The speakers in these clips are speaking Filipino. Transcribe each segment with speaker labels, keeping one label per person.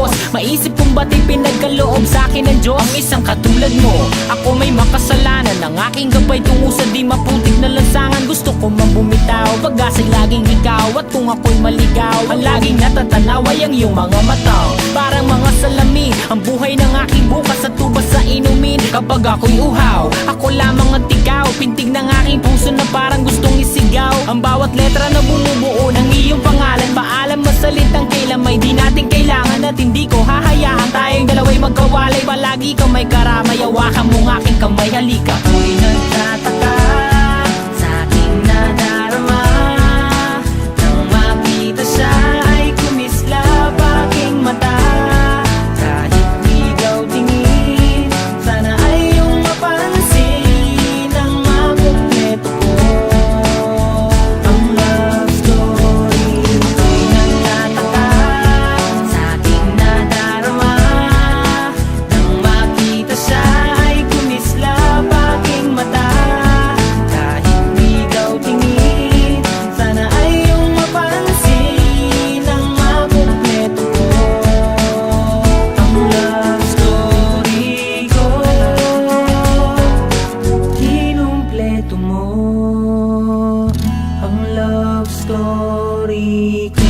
Speaker 1: lubos. Maisip kung ba't pinagkaloob sa'kin ng Diyos ang isang katulad mo. Ako may makasalanan, ang aking gabay tungo sa di maputik na lansangan. Gusto ko man bumitaw, pag-asa'y laging ikaw. At kung ako'y maligaw, ang laging natatanaw ay ang iyong mga mata. Parang mga salamin, ang buhay ng aking bukas at tubas sa inumin. Kapag ako'y uhaw, ako lamang at ikaw. Pintig ng aking puso na parang gustong isigaw. Ang bawat letra na bumubuo ng iyong pangalan. Paalam mo salitang kailan may di natin kailangan. At hindi ko hahayaan tayong dalawa'y magkawalay. Palagi ka may karamay, hawakan mo ng aking kamay, halika. Ako'y nagtataka sa aking nadarama, nang makita siya ay kumislap aking mata. Kahit ligaw tingin, sana ay iyong mapansin ang makumpleto ko ang love story. Ako'y nagtataka sa aking nadarama, nang makita siya ay kumislap aking mata. Kahit ligaw tingin, sana ay iyong mapansin ang makumpleto ko ang love story ko. Kinumpleto mo ang love story ko.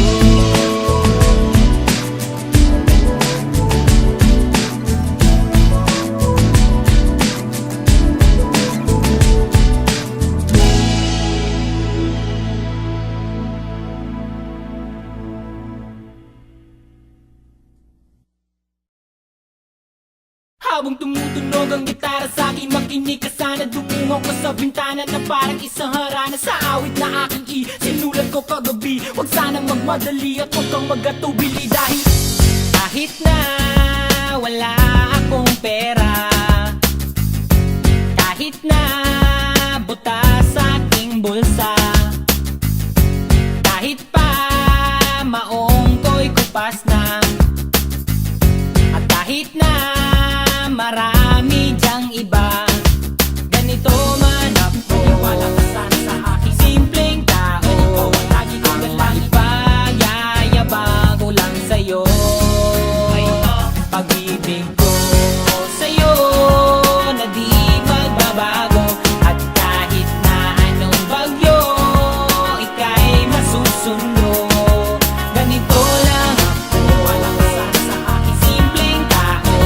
Speaker 1: Habang tumutunog ang gitara sa'kin, makinig ka sana. Dumungaw ko sa bintana na parang isang harana. Sa awit na aking sinulat ko kagabi, huwag sanang magmadali at huwag kang magatubili. Dahil kahit na wala akong pera, kahit na buta sa aking bulsa, kahit pa maong ko'y kupas na, at kahit na marami diyang iba, ganito man ako. Wala ka sana sa aking simpleng tao. Ikaw ang lagi kong lalaki, pagyayabang ko lang sa'yo. Pag-ibig ko sa'yo na di magbabago. At kahit na anong bagyo, ika'y masusundo. Ganito lang ako. Wala ka sana sa aking simpleng tao.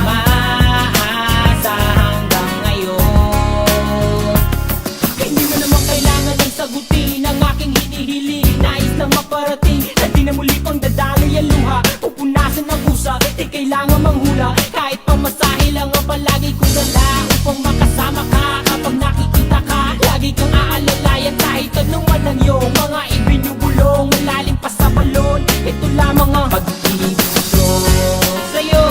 Speaker 1: Maasa hanggang ngayon. Kaya hindi mo naman kailangan ng sagutin ang aking hinihiling. Nais lang maparating na di na muli pang dadaloy ang luha. Pupunasan ng pusa, di kailangan manghula. Kahit pamasahe lang ang palagi kong dala upang makasama ka kapag nakikita ka. Lagi kang aalalayan kahit anuman ang iyong mga ibinubulong. Malalim pa sa balon, ito lamang ang pag-ibig ko sa'yo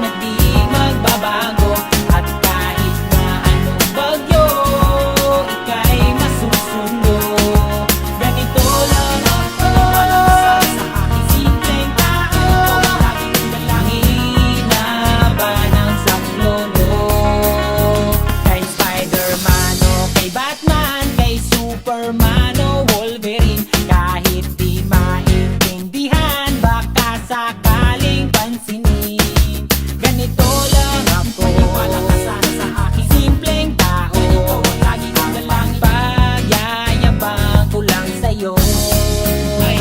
Speaker 1: na di magbabago. At kahit na anong bagyo, ika'y masusundo. Ganito lang ako. Wala ka sa aking simpleng tao. Lagi kong dalangin na ba ng saklolo. Kay Spider-Man o kay Batman, kay Superman o Wolverine, kahit di maintindihan, baka sakaling pansinin. Ganito lang ako. Wala ka sana sa aking simpleng tao. Ikaw ang lagi kong dalangin, pagyayabang ko lang sa'yo. Ay,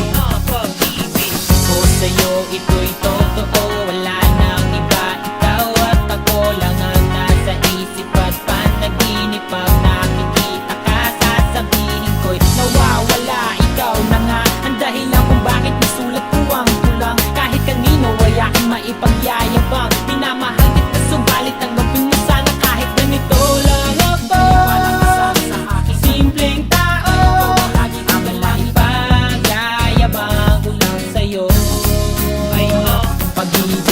Speaker 1: pag-ibig ko sa'yo, ito'y totoo. Wala nang iba, ikaw at ako lang ang nasa isip at panaginip. Pag nakikita ka, sasabihin ko'y nawawala. Ikaw na nga ang dahilan kung bakit nasulat ko ang tulang. Kahit kanino ay aking maipagyayabang. Minamahal kita subalit tanggapin mo sana kahit ganito lang ako. Wala ka sana sa aking simpleng tao. Lagi kang dalangin, pagyayabang ko lang sa'yo. Ay, pag-ibig